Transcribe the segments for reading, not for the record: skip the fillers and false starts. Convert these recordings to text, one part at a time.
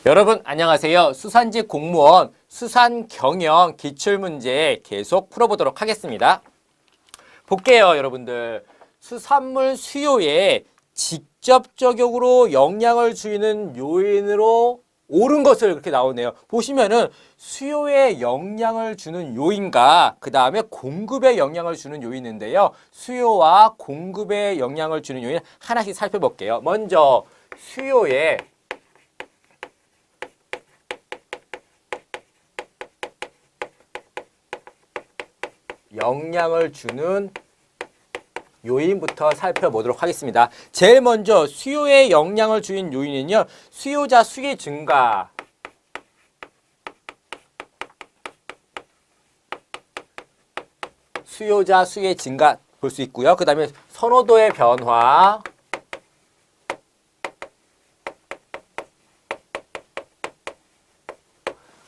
여러분 안녕하세요. 수산직 공무원 수산경영 기출문제 계속 풀어보도록 하겠습니다. 볼게요, 여러분들. 수산물 수요에 직접적으로 영향을 주는 요인으로 옳은 것을 이렇게 나오네요. 보시면은 수요에 영향을 주는 요인과 그 다음에 공급에 영향을 주는 요인인데요. 수요와 공급에 영향을 주는 요인 하나씩 살펴볼게요. 먼저 수요에 영향을 주는 요인부터 살펴보도록 하겠습니다. 제일 먼저 수요에 영향을 주는 요인은요. 수요자 수의 증가. 수요자 수의 증가 볼 수 있고요. 그 다음에 선호도의 변화.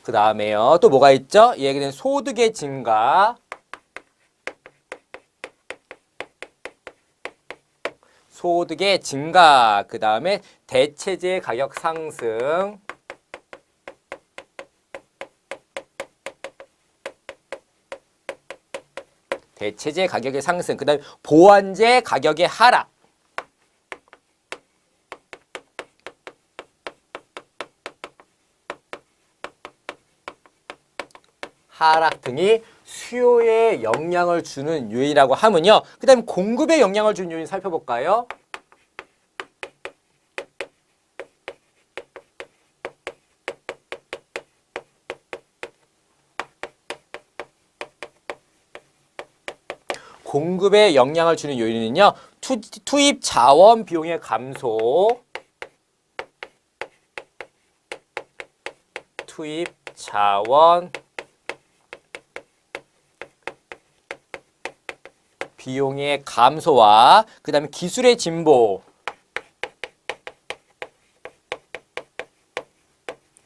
그 다음에요. 또 뭐가 있죠? 얘기는 소득의 증가. 소득의 증가, 그 다음에 대체재 가격 상승, 대체재 가격의 상승, 그 다음에 보완재 가격의 하락, 하락 등이 수요에 영향을 주는 요인이라고 하면요. 그 다음에 공급에 영향을 주는 요인 살펴볼까요? 공급에 영향을 주는 요인은요. 투입 자원 비용의 감소, 투입 자원 비용의 감소와 그 다음에 기술의 진보,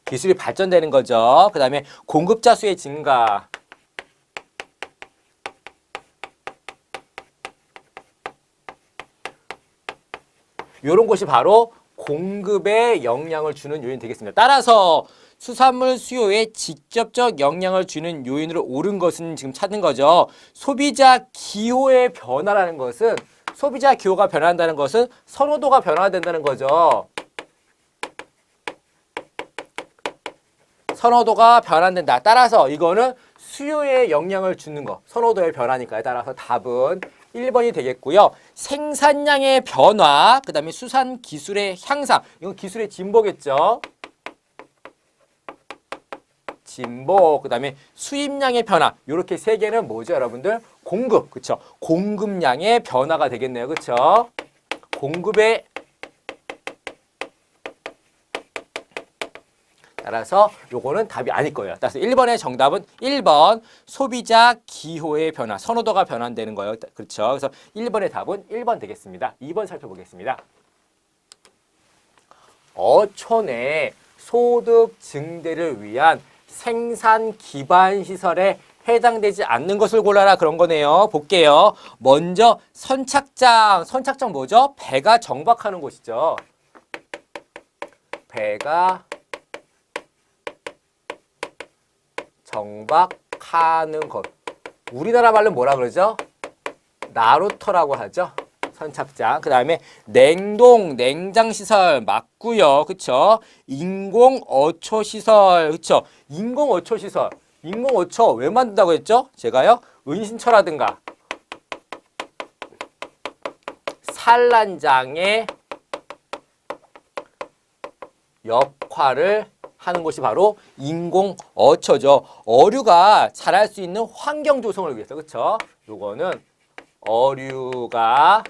기술이 발전되는 거죠. 그 다음에 공급자 수의 증가, 이런 것이 바로 공급에 영향을 주는 요인이 되겠습니다. 따라서 수산물 수요에 직접적 영향을 주는 요인으로 옳은 것은 지금 찾는 거죠. 소비자 기호의 변화라는 것은, 소비자 기호가 변한다는 것은 선호도가 변화된다는 거죠. 선호도가 변화된다. 따라서 이거는 수요에 영향을 주는 거, 선호도의 변화니까요. 따라서 답은 1번이 되겠고요. 생산량의 변화, 그 다음에 수산 기술의 향상, 이건 기술의 진보겠죠. 진보, 그 다음에 수입량의 변화, 이렇게 세 개는 뭐죠, 여러분들? 공급, 그쵸? 공급량의 변화가 되겠네요, 그쵸? 공급의 따라서 요거는 답이 아닐 거예요. 따라서 1번의 정답은 1번 소비자 기호의 변화, 선호도가 변환되는 거예요. 그렇죠? 그래서 1번의 답은 1번 되겠습니다. 2번 살펴보겠습니다. 어촌 내 소득 증대를 위한 생산 기반 시설에 해당되지 않는 것을 골라라 그런 거네요. 볼게요. 먼저 선착장. 선착장 뭐죠? 배가 정박하는 곳이죠. 배가 정박하는 것. 우리나라 말로 뭐라 그러죠? 나루터라고 하죠. 선착장. 그 다음에 냉동, 냉장시설 맞고요. 그쵸? 인공어초시설. 그쵸? 인공어초시설. 인공어초 왜 만든다고 했죠? 제가요? 은신처라든가 산란장의 역할을 하는 것이 바로 인공어초죠. 어류가 자랄 수 있는 환경 조성을 위해서. 그쵸? 요거는 어류가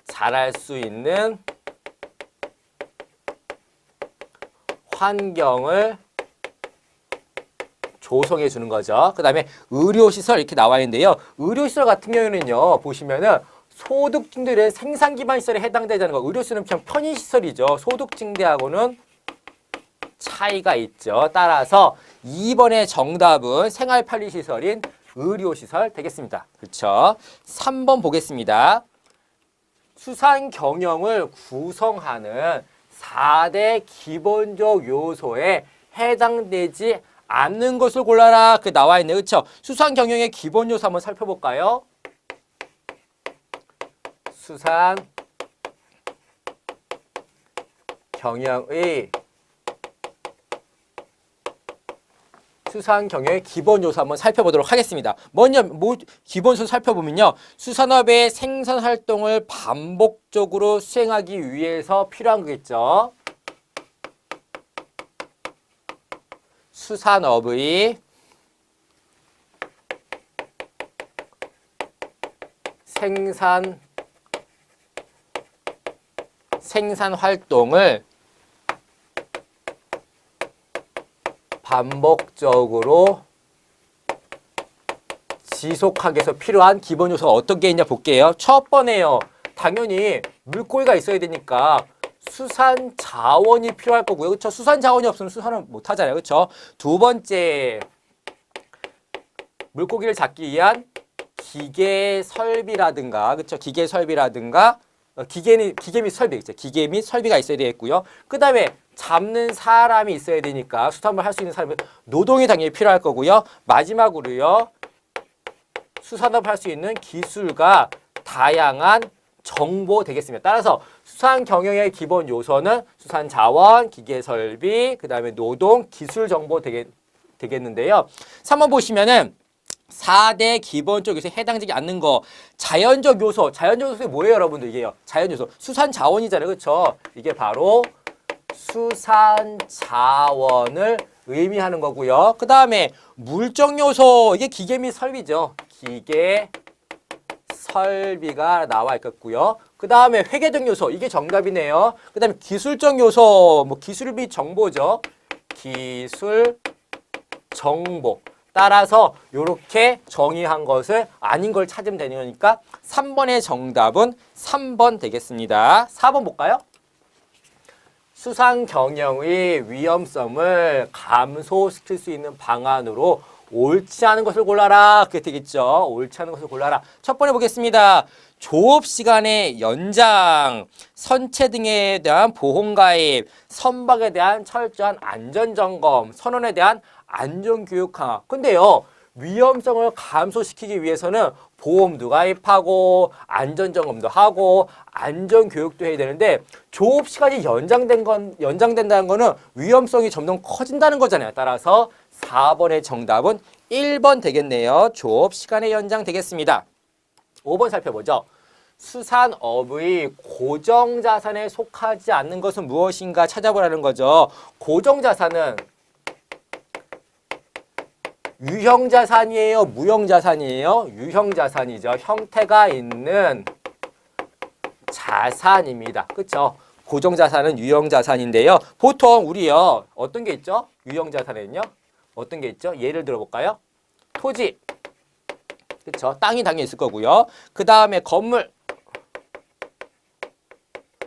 자랄 수 있는 환경을 조성해 주는 거죠. 그 다음에 의료시설 이렇게 나와 있는데요. 의료시설 같은 경우는요. 보시면은 소득증대의 생산기반 시설에 해당되지 않는 거. 의료시설은 그냥 편의시설이죠. 소득증대하고는 차이가 있죠. 따라서 2번의 정답은 생활편의시설인 의료시설 되겠습니다. 그렇죠? 3번 보겠습니다. 수산 경영을 구성하는 4대 기본적 요소에 해당되지 않는 것을 골라라. 그 나와 있네. 그렇죠? 수산 경영의 기본 요소 한번 살펴볼까요? 수산 경영의 기본 요소 한번 살펴보도록 하겠습니다. 먼저 기본 요소 살펴보면요. 수산업의 생산 활동을 반복적으로 수행하기 위해서 필요한 거겠죠. 수산업의 생산 활동을 반복적으로 지속하기 위해서 필요한 기본 요소가 어떤 게 있냐 볼게요. 첫 번째요. 당연히 물고기가 있어야 되니까 수산 자원이 필요할 거고요. 그렇죠? 수산 자원이 없으면 수산을 못 하잖아요. 그렇죠? 두 번째, 물고기를 잡기 위한 기계 설비라든가, 그렇죠? 기계 설비라든가 기계 및 설비, 그렇죠? 기계 및 설비가 있어야 되겠고요. 그다음에 잡는 사람이 있어야 되니까 수산업을 할 수 있는 사람이 노동이 당연히 필요할 거고요. 마지막으로요. 수산업을 할 수 있는 기술과 다양한 정보 되겠습니다. 따라서 수산 경영의 기본 요소는 수산 자원, 기계 설비, 그다음에 노동, 기술 정보 되겠는데요. 3번 보시면은 4대 기본적 요소에 해당되지 않는 거. 자연적 요소. 자연적 요소가 뭐예요, 여러분들? 이게요. 자연 요소. 수산 자원이잖아요. 그렇죠? 이게 바로 수산 자원을 의미하는 거고요. 그다음에 물적 요소. 이게 기계 및 설비죠. 기계 설비가 나와 있겠고요. 그다음에 회계적 요소. 이게 정답이네요. 그다음에 기술적 요소. 뭐 기술 및 정보죠. 기술 정보. 따라서 이렇게 정의한 것을 아닌 걸 찾으면 되는 거니까 3번의 정답은 3번 되겠습니다. 4번 볼까요? 수산 경영의 위험성을 감소시킬 수 있는 방안으로 옳지 않은 것을 골라라. 그게 되겠죠. 옳지 않은 것을 골라라. 첫 번째 보겠습니다. 조업 시간의 연장, 선체 등에 대한 보험 가입, 선박에 대한 철저한 안전 점검, 선원에 대한 안전 교육 강화. 근데요, 위험성을 감소시키기 위해서는 보험도 가입하고 안전 점검도 하고 안전 교육도 해야 되는데 조업 시간이 연장된다는 거는 위험성이 점점 커진다는 거잖아요. 따라서 4번의 정답은 1번 되겠네요. 조업 시간의 연장 되겠습니다. 5번 살펴보죠. 수산업의 고정자산에 속하지 않는 것은 무엇인가 찾아보라는 거죠. 고정자산은 유형자산이에요? 무형자산이에요? 유형자산이죠. 형태가 있는 자산입니다. 그렇죠? 고정자산은 유형자산인데요. 보통 우리요. 어떤 게 있죠? 유형자산에는요. 어떤 게 있죠? 예를 들어볼까요? 토지. 그렇죠? 땅이 당연히 있을 거고요. 그 다음에 건물.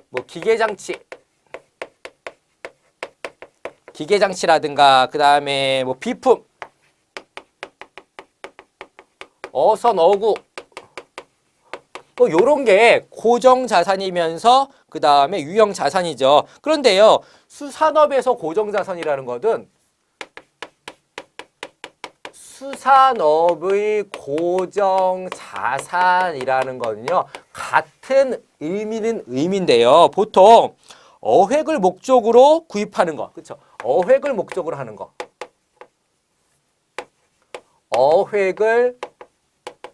뭐 기계장치라든가 그 다음에 뭐 비품. 어선, 어구 뭐 요런 게 고정자산이면서 그 다음에 유형자산이죠. 그런데요. 수산업에서 고정자산이라는 것은 수산업의 고정자산이라는 거는요. 같은 의미인데요. 보통 어획을 목적으로 구입하는 거. 그렇죠? 어획을 목적으로 하는 거. 어획을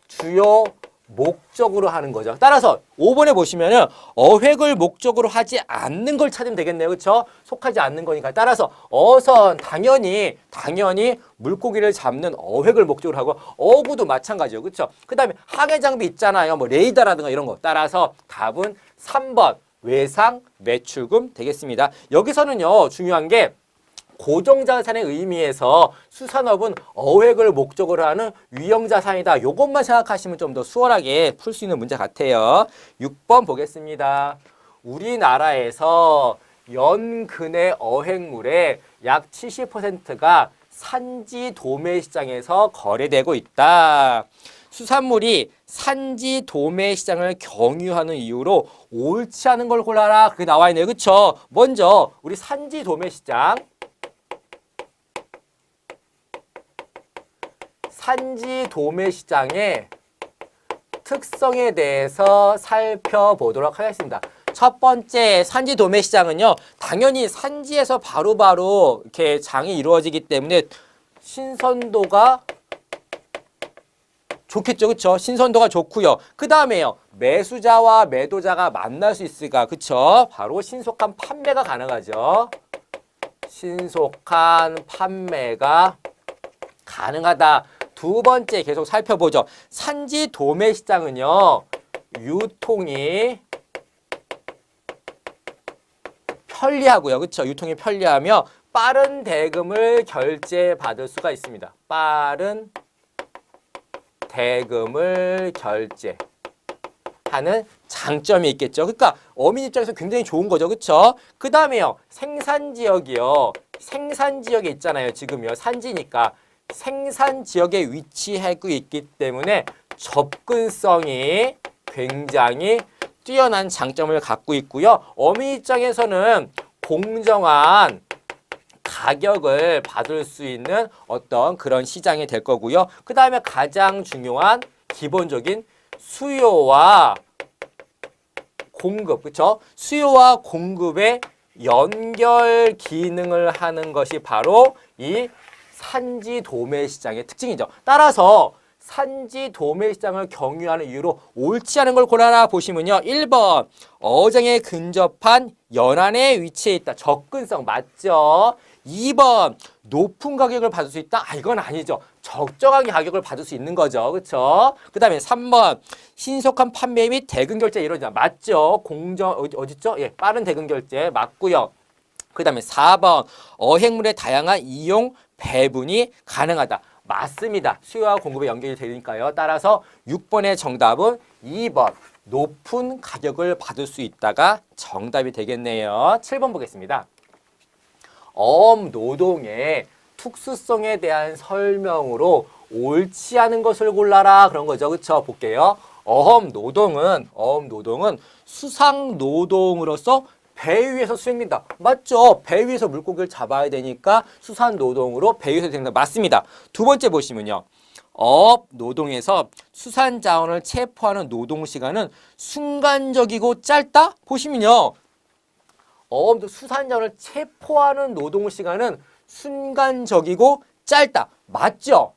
주요 목적으로 하는 거죠. 따라서 5번에 보시면은 어획을 목적으로 하지 않는 걸 찾으면 되겠네요. 그렇죠? 속하지 않는 거니까. 따라서 어선 당연히 물고기를 잡는 어획을 목적으로 하고 어구도 마찬가지죠. 그렇죠? 그다음에 항해 장비 있잖아요. 뭐 레이더라든가 이런 거. 따라서 답은 3번 외상 매출금 되겠습니다. 여기서는요. 중요한 게 고정자산의 의미에서 수산업은 어획을 목적으로 하는 유형자산이다. 이것만 생각하시면 좀 더 수월하게 풀 수 있는 문제 같아요. 6번 보겠습니다. 우리나라에서 연근해 어획물의 약 70%가 산지 도매 시장에서 거래되고 있다. 수산물이 산지 도매 시장을 경유하는 이유로 옳지 않은 걸 골라라. 그게 나와 있네요. 그쵸? 먼저 우리 산지 도매 시장. 산지 도매 시장의 특성에 대해서 살펴보도록 하겠습니다. 첫 번째 산지 도매 시장은요. 당연히 산지에서 바로바로 이렇게 장이 이루어지기 때문에 신선도가 좋겠죠. 그쵸? 신선도가 좋고요. 그 다음에요. 매수자와 매도자가 만날 수 있으니까 그쵸? 바로 신속한 판매가 가능하죠. 신속한 판매가 가능하다. 두 번째 계속 살펴보죠. 산지 도매 시장은요. 유통이 편리하고요. 그쵸? 유통이 편리하며 빠른 대금을 결제받을 수가 있습니다. 빠른 대금을 결제하는 장점이 있겠죠. 그러니까 어민 입장에서 굉장히 좋은 거죠. 그쵸? 그 다음에요. 생산지역이요. 생산지역에 있잖아요. 지금요. 산지니까. 생산지역에 위치하고 있기 때문에 접근성이 굉장히 뛰어난 장점을 갖고 있고요. 어민 입장에서는 공정한 가격을 받을 수 있는 어떤 그런 시장이 될 거고요. 그 다음에 가장 중요한 기본적인 수요와 공급, 그렇죠? 수요와 공급의 연결 기능을 하는 것이 바로 이 산지 도매 시장의 특징이죠. 따라서 산지 도매 시장을 경유하는 이유로 옳지 않은 걸 골라라 보시면요. 1번 어장에 근접한 연안에 위치해 있다. 접근성 맞죠? 2번 높은 가격을 받을 수 있다. 이건 아니죠. 적정한 가격을 받을 수 있는 거죠. 그렇죠? 그 다음에 3번 신속한 판매 및 대금 결제 이루어진다. 맞죠? 어딨죠? 예, 빠른 대금 결제 맞고요. 그 다음에 4번 어획물의 다양한 이용 배분이 가능하다. 맞습니다. 수요와 공급에 연결이 되니까요. 따라서 6번의 정답은 2번 높은 가격을 받을 수 있다가 정답이 되겠네요. 7번 보겠습니다. 어업노동의 특수성에 대한 설명으로 옳지 않은 것을 골라라 그런 거죠. 그렇죠? 볼게요. 어업노동은 수상노동으로서 배 위에서 수행된다. 맞죠? 배 위에서 물고기를 잡아야 되니까 수산노동으로 배 위에서 된다. 맞습니다. 두 번째 보시면요. 어업노동에서 수산자원을 체포하는 노동시간은 순간적이고 짧다? 보시면요. 수산자원을 체포하는 노동시간은 순간적이고 짧다. 맞죠?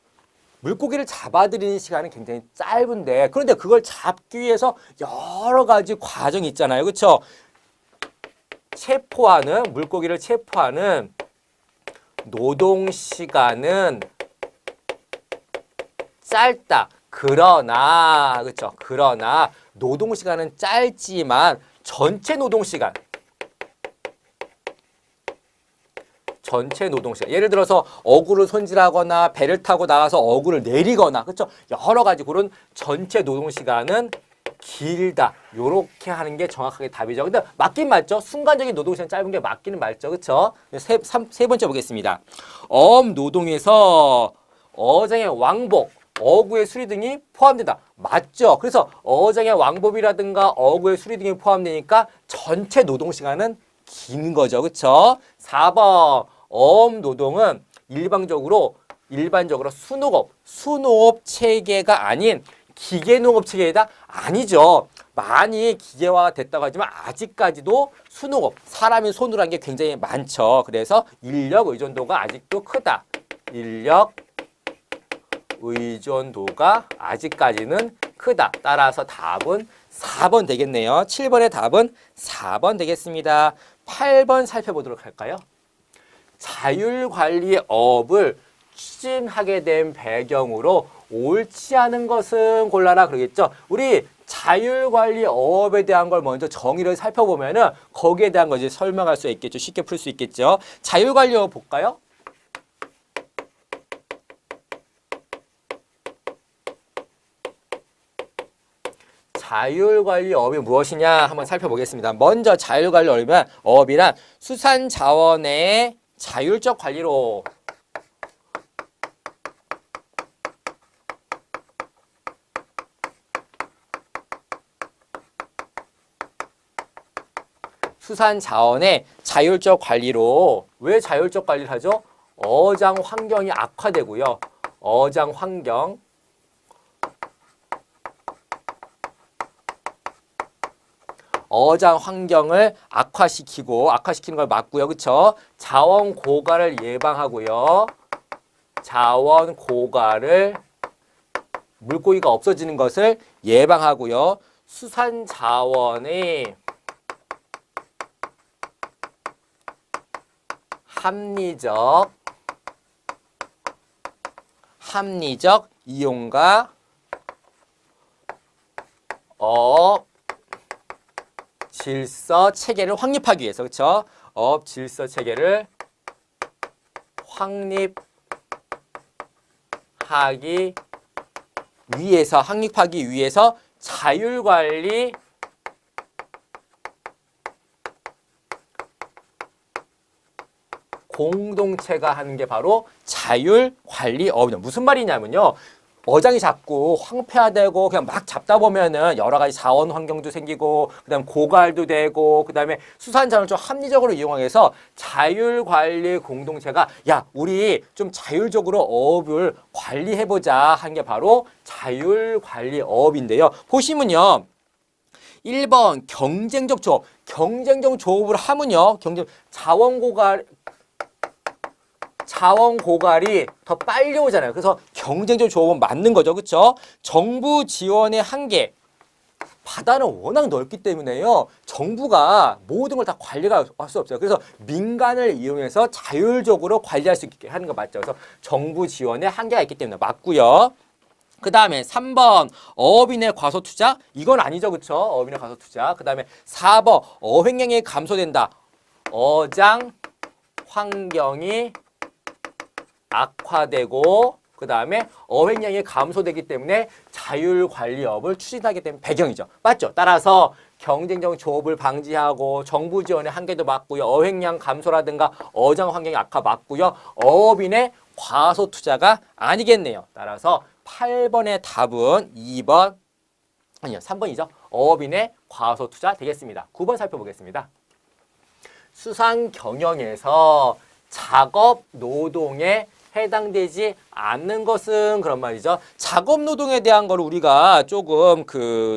물고기를 잡아들이는 시간은 굉장히 짧은데 그런데 그걸 잡기 위해서 여러 가지 과정이 있잖아요. 그렇죠? 물고기를 체포하는 노동시간은 짧다. 그러나 노동시간은 짧지만 전체 노동시간 예를 들어서 어구를 손질하거나 배를 타고 나가서 어구를 내리거나 그렇죠? 여러 가지 그런 전체 노동시간은 길다. 요렇게 하는 게 정확하게 답이죠. 근데 맞긴 맞죠? 순간적인 노동시간 짧은 게 맞기는 맞죠. 그렇죠? 세 번째 보겠습니다. 어업노동에서 어장의 왕복, 어구의 수리 등이 포함된다. 맞죠? 그래서 어장의 왕복이라든가 어구의 수리 등이 포함되니까 전체 노동시간은 긴 거죠. 그렇죠? 4번 어업노동은 일반적으로 순호업 체계가 아닌 기계농업 체계이다? 아니죠. 많이 기계화가 됐다고 하지만 아직까지도 순호업, 사람이 손으로 한 게 굉장히 많죠. 그래서 인력 의존도가 아직도 크다. 인력 의존도가 아직까지는 크다. 따라서 답은 4번 되겠네요. 7번의 답은 4번 되겠습니다. 8번 살펴보도록 할까요? 자율관리업을 추진하게 된 배경으로 옳지 않은 것은 골라라 그러겠죠. 우리 자율관리업에 대한 걸 먼저 정의를 살펴보면은 거기에 대한 걸 이제 설명할 수 있겠죠. 쉽게 풀 수 있겠죠. 자율관리업 볼까요? 자율관리업이 무엇이냐 한번 살펴보겠습니다. 먼저 자율관리업이란 수산자원의 자율적 관리로 수산 자원의 자율적 관리로 왜 자율적 관리를 하죠? 어장 환경이 악화되고요. 어장 환경을 악화시키는 걸 막고요. 그렇죠? 자원 고갈을 예방하고요. 자원 고갈을 물고기가 없어지는 것을 예방하고요. 수산 자원의 합리적 이용과 질서 체계를 확립하기 위해서, 그렇죠? 질서 체계를 확립하기 위해서 자율관리 공동체가 하는 게 바로 자율관리업입니다. 무슨 말이냐면요. 어장이 자꾸 황폐화되고 그냥 막 잡다 보면은 여러 가지 자원 환경도 생기고 그다음 고갈도 되고 그다음에 수산자원을 좀 합리적으로 이용해서 자율관리 공동체가 야 우리 좀 자율적으로 어업을 관리해보자 한 게 바로 자율관리업인데요. 보시면요. 1번 경쟁적 조업. 경쟁적 조업을 하면요. 자원 고갈이 더 빨리 오잖아요. 그래서 경쟁적 조업은 맞는 거죠. 그렇죠? 정부 지원의 한계. 바다는 워낙 넓기 때문에요. 정부가 모든 걸 다 관리가 할 수 없어요. 그래서 민간을 이용해서 자율적으로 관리할 수 있게 하는 거 맞죠. 그래서 정부 지원의 한계가 있기 때문에 맞고요. 그 다음에 3번 어업인의 과소 투자. 이건 아니죠. 그렇죠? 어업인의 과소 투자. 그 다음에 4번 어획량이 감소된다. 어장 환경이 악화되고 그 다음에 어획량이 감소되기 때문에 자율관리업을 추진하게 되는 배경이죠. 맞죠? 따라서 경쟁적 조업을 방지하고 정부 지원의 한계도 맞고요. 어획량 감소라든가 어장 환경의 악화 맞고요. 어업인의 과소 투자가 아니겠네요. 따라서 8번의 답은 3번이죠. 어업인의 과소 투자 되겠습니다. 9번 살펴보겠습니다. 수산 경영에서 작업 노동에 해당되지 않는 것은 그런 말이죠. 작업 노동에 대한 걸 우리가 조금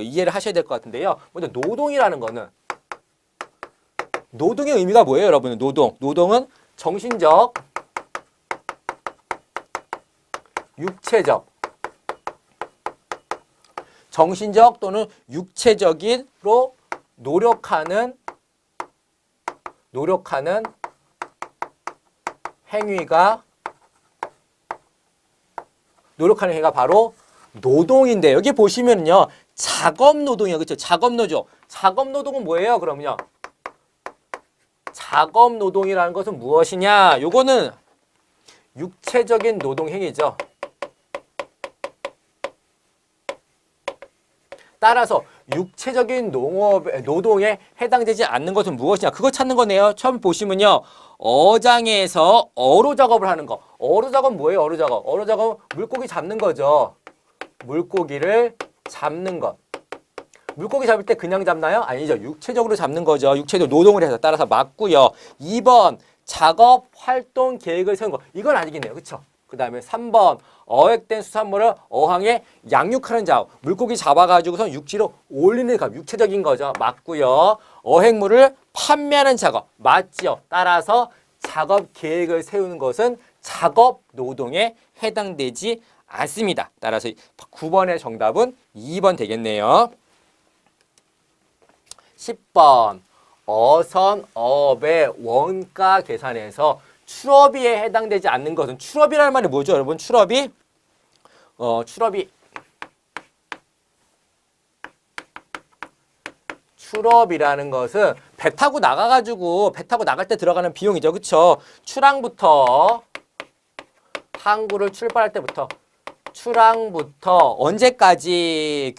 이해를 하셔야 될 것 같은데요. 먼저 노동이라는 거는 노동의 의미가 뭐예요, 여러분? 노동은 정신적, 육체적, 정신적 또는 육체적으로 노력하는 행위가 바로 노동인데 여기 보시면요. 작업 노동이요. 그렇죠? 작업 노조. 작업 노동은 뭐예요? 그러면요. 작업 노동이라는 것은 무엇이냐? 요거는 육체적인 노동 행위죠. 따라서 육체적인 노동에 해당되지 않는 것은 무엇이냐? 그거 찾는 거네요. 처음 보시면요. 어장에서 어로 작업을 하는 거. 어로 작업 뭐예요? 어로 작업. 어로 작업 물고기 잡는 거죠. 물고기를 잡는 것. 물고기 잡을 때 그냥 잡나요? 아니죠. 육체적으로 잡는 거죠. 육체적 노동을 해서. 따라서 맞고요. 2번 작업 활동 계획을 세우는 거. 이건 아니겠네요. 그렇죠? 그 다음에 3번 어획된 수산물을 어항에 양육하는 작업. 물고기 잡아가지고서 육지로 올리는 작업. 육체적인 거죠. 맞고요. 어획물을 판매하는 작업. 맞죠? 따라서 작업 계획을 세우는 것은 작업 노동에 해당되지 않습니다. 따라서 9번의 정답은 2번 되겠네요. 10번 어선어업의 원가 계산에서 출업비에 해당되지 않는 것은 출업이라는 말이 뭐죠, 여러분? 출업이라는 것은 배 타고 나갈 때 들어가는 비용이죠. 그렇죠? 출항부터 항구를 출발할 때부터 언제까지?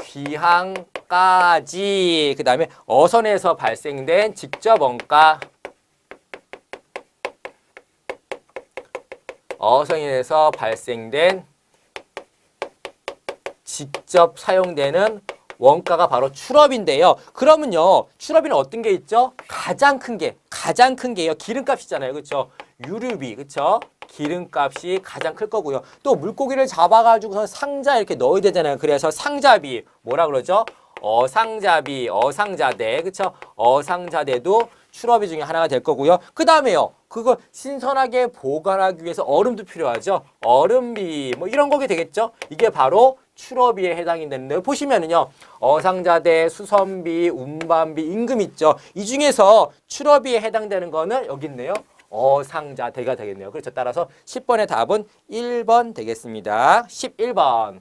귀향까지 그 다음에 어선에서 발생된 직접 원가, 어선에서 발생된 직접 사용되는 원가가 바로 출업인데요. 그러면요, 출업에는 어떤 게 있죠? 가장 큰 게요. 기름값이잖아요. 그렇죠? 유류비, 그렇죠? 기름값이 가장 클 거고요. 또 물고기를 잡아가지고서 상자에 이렇게 넣어야 되잖아요. 그래서 상자비, 뭐라 그러죠? 어상자비, 어상자대, 그렇죠? 어상자대도 출업비 중에 하나가 될 거고요. 그 다음에요, 그걸 신선하게 보관하기 위해서 얼음도 필요하죠. 얼음비, 뭐 이런 거게 되겠죠. 이게 바로 출업비에 해당이 되는데, 보시면은요, 어상자대, 수선비, 운반비, 임금 있죠. 이 중에서 출업비에 해당되는 거는 여기 있네요. 어상자대가 되겠네요. 그렇죠. 따라서 10번의 답은 1번 되겠습니다. 11번.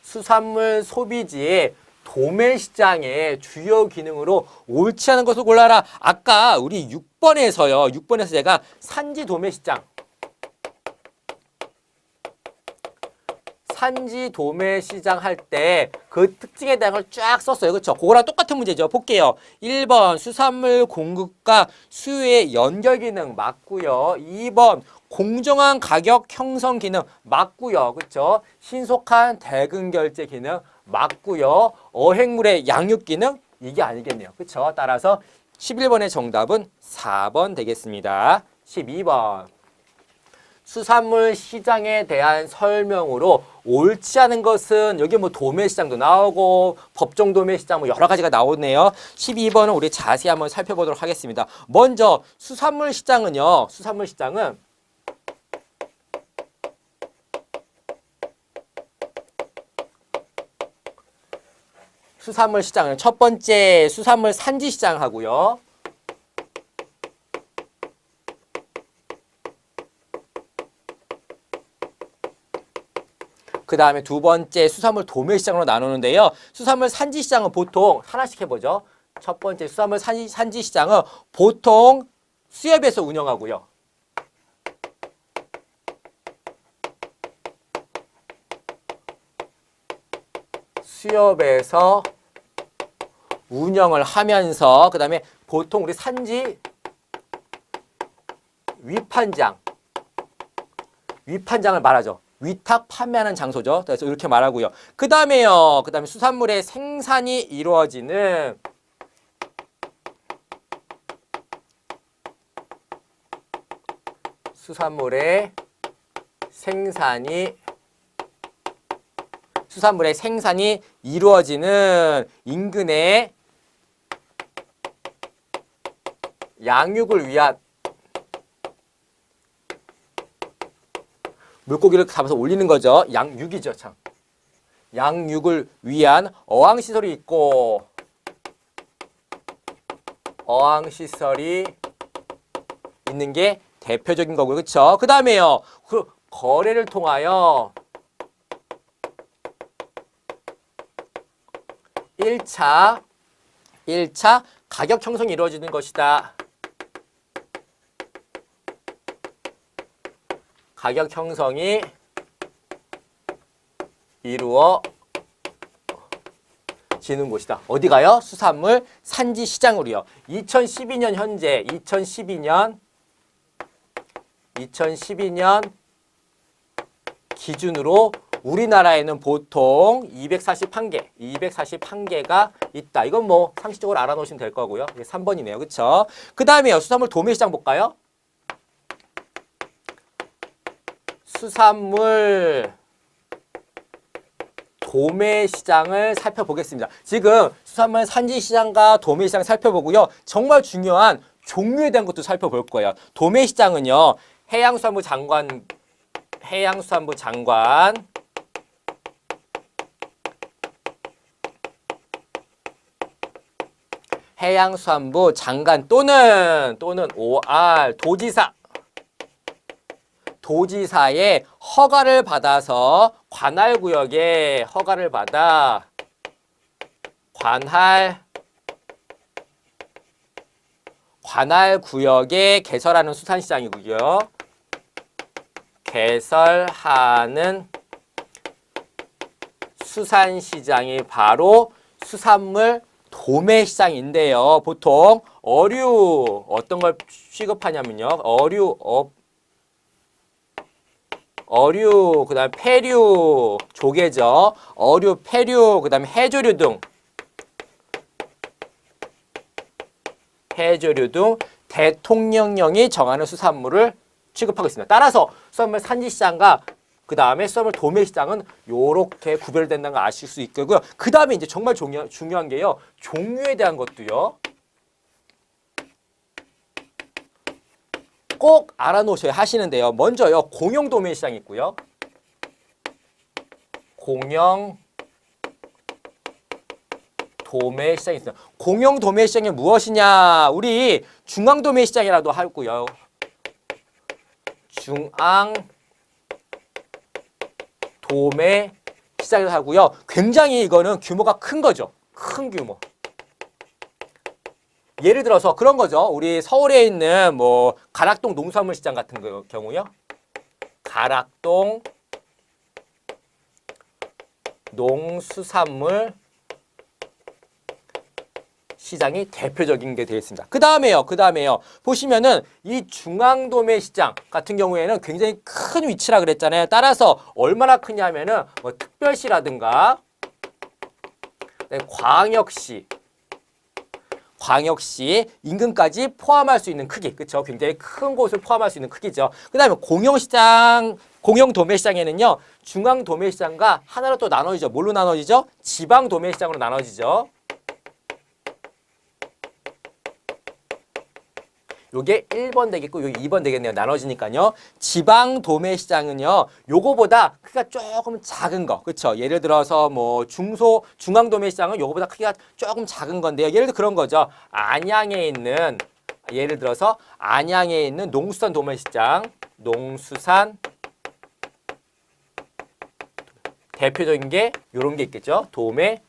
수산물 소비지의 도매시장의 주요 기능으로 옳지 않은 것을 골라라. 아까 우리 6번에서요. 6번에서 제가 산지 도매시장 할 때 그 특징에 대한 걸 쫙 썼어요. 그렇죠? 그거랑 똑같은 문제죠. 볼게요. 1번 수산물 공급과 수요의 연결 기능 맞고요. 2번 공정한 가격 형성 기능 맞고요. 그렇죠? 신속한 대금 결제 기능 맞고요. 어획물의 양육 기능 이게 아니겠네요. 그렇죠? 따라서 11번의 정답은 4번 되겠습니다. 12번. 수산물 시장에 대한 설명으로 옳지 않은 것은 여기 뭐 도매시장도 나오고 법정 도매시장 뭐 여러 가지가 나오네요. 12번은 우리 자세히 한번 살펴보도록 하겠습니다. 먼저 수산물 시장은요. 수산물 시장은 첫 번째 수산물 산지 시장 하고요. 그 다음에 두 번째 수산물 도매시장으로 나누는데요. 수산물 산지시장은 보통 하나씩 해보죠. 첫 번째 수산물 산지시장은 보통 수협에서 운영하고요. 수협에서 운영을 하면서 그 다음에 보통 우리 산지 위판장을 말하죠. 위탁 판매하는 장소죠. 그래서 이렇게 말하고요. 그 다음에 수산물의 생산이 이루어지는 수산물의 생산이 이루어지는 인근의 양육을 위한 물고기를 잡아서 올리는 거죠. 양육이죠, 참. 양육을 위한 어항시설이 있고 어항시설이 있는 게 대표적인 거고요. 그렇죠? 그 다음에요. 그 거래를 통하여 1차 가격 형성이 이루어지는 것이다. 가격 형성이 이루어지는 곳이다. 어디 가요? 수산물 산지 시장으로요. 2012년 현재 2012년 기준으로 우리나라에는 보통 241개가 있다. 이건 뭐 상식적으로 알아놓으시면 될 거고요. 이게 3번이네요. 그렇죠? 그 다음에요. 수산물 도매시장 볼까요? 수산물 도매시장을 살펴보겠습니다. 지금 수산물 산지시장과 도매시장 살펴보고요. 정말 중요한 종류에 대한 것도 살펴볼 거예요. 도매시장은요. 해양수산부 장관 해양수산부 장관 또는 OR 도지사의 허가를 받아서 관할구역에 관할구역에 개설하는 수산시장이고요. 개설하는 수산시장이 바로 수산물 도매시장인데요. 보통 어류 어떤 걸 취급하냐면요. 어류, 그 다음에 폐류, 조개죠. 어류, 폐류, 그 다음에 해조류 등 대통령령이 정하는 수산물을 취급하고 있습니다. 따라서 수산물 산지시장과 그 다음에 수산물 도매시장은 이렇게 구별된다는 걸 아실 수 있고요. 그 다음에 이제 정말 중요한 게요. 종류에 대한 것도요. 꼭 알아놓으셔야 하시는데요. 먼저요. 공영 도매시장이 있고요. 공영 도매시장이 있어요. 공영 도매시장이 무엇이냐? 우리 중앙 도매시장이라도 하고요. 중앙 도매시장을 하고요. 굉장히 이거는 규모가 큰 거죠. 큰 규모. 예를 들어서 그런 거죠. 우리 서울에 있는 뭐 가락동 농수산물 시장 같은 경우요. 가락동 농수산물 시장이 대표적인 게 되겠습니다. 그 다음에요. 보시면은 이 중앙도매시장 같은 경우에는 굉장히 큰 위치라 그랬잖아요. 따라서 얼마나 크냐면은 뭐 특별시라든가 광역시 인근까지 포함할 수 있는 크기, 그렇죠? 굉장히 큰 곳을 포함할 수 있는 크기죠. 그 다음에 공영 도매시장에는요, 중앙 도매시장과 하나로 또 나눠지죠. 뭘로 나눠지죠? 지방 도매시장으로 나눠지죠. 요게 1번 되겠고 요게 2번 되겠네요. 나눠지니까요. 지방 도매시장은요. 요거보다 크기가 조금 작은 거. 그렇죠? 예를 들어서 뭐 중앙 도매시장은 요거보다 크기가 조금 작은 건데요. 예를 들어 그런 거죠. 예를 들어서 안양에 있는 농수산 도매시장. 농수산 대표적인 게 요런 게 있겠죠. 도매시장.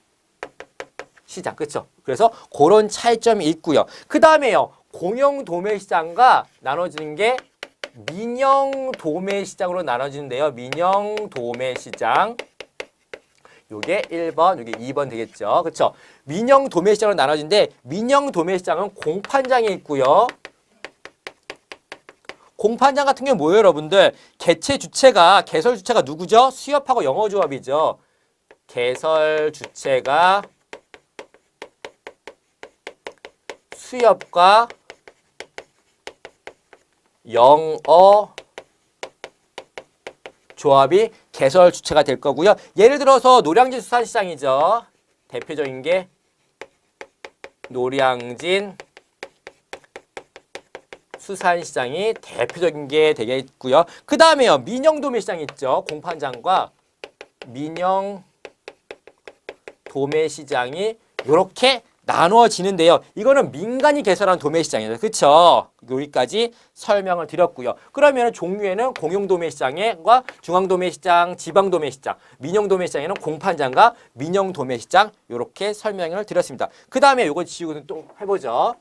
그렇죠? 그래서 그런 차이점이 있고요. 그다음에요. 공영 도매시장과 나눠지는 게 민영 도매시장으로 나눠지는데요. 민영 도매시장. 요게 1번, 요게 2번 되겠죠. 그렇죠? 민영 도매시장으로 나눠지는데 민영 도매시장은 공판장이 있고요. 공판장 같은 경우는 뭐예요, 여러분들? 개설 주체가 누구죠? 수협하고 영어조합이죠. 개설 주체가 수협과 영어 조합이 개설 주체가 될 거고요. 예를 들어서 노량진 수산시장이죠. 대표적인 게 노량진 수산시장이 대표적인 게 되겠고요. 그 다음에요. 민영도매시장이 있죠. 공판장과 민영도매시장이 이렇게 나누어지는데요. 이거는 민간이 개설한 도매시장이에요. 그렇죠? 여기까지 설명을 드렸고요. 그러면 종류에는 공용도매시장과 중앙도매시장, 지방도매시장, 민영도매시장에는 공판장과 민영도매시장 이렇게 설명을 드렸습니다. 그 다음에 이거 지우고 또 해보죠.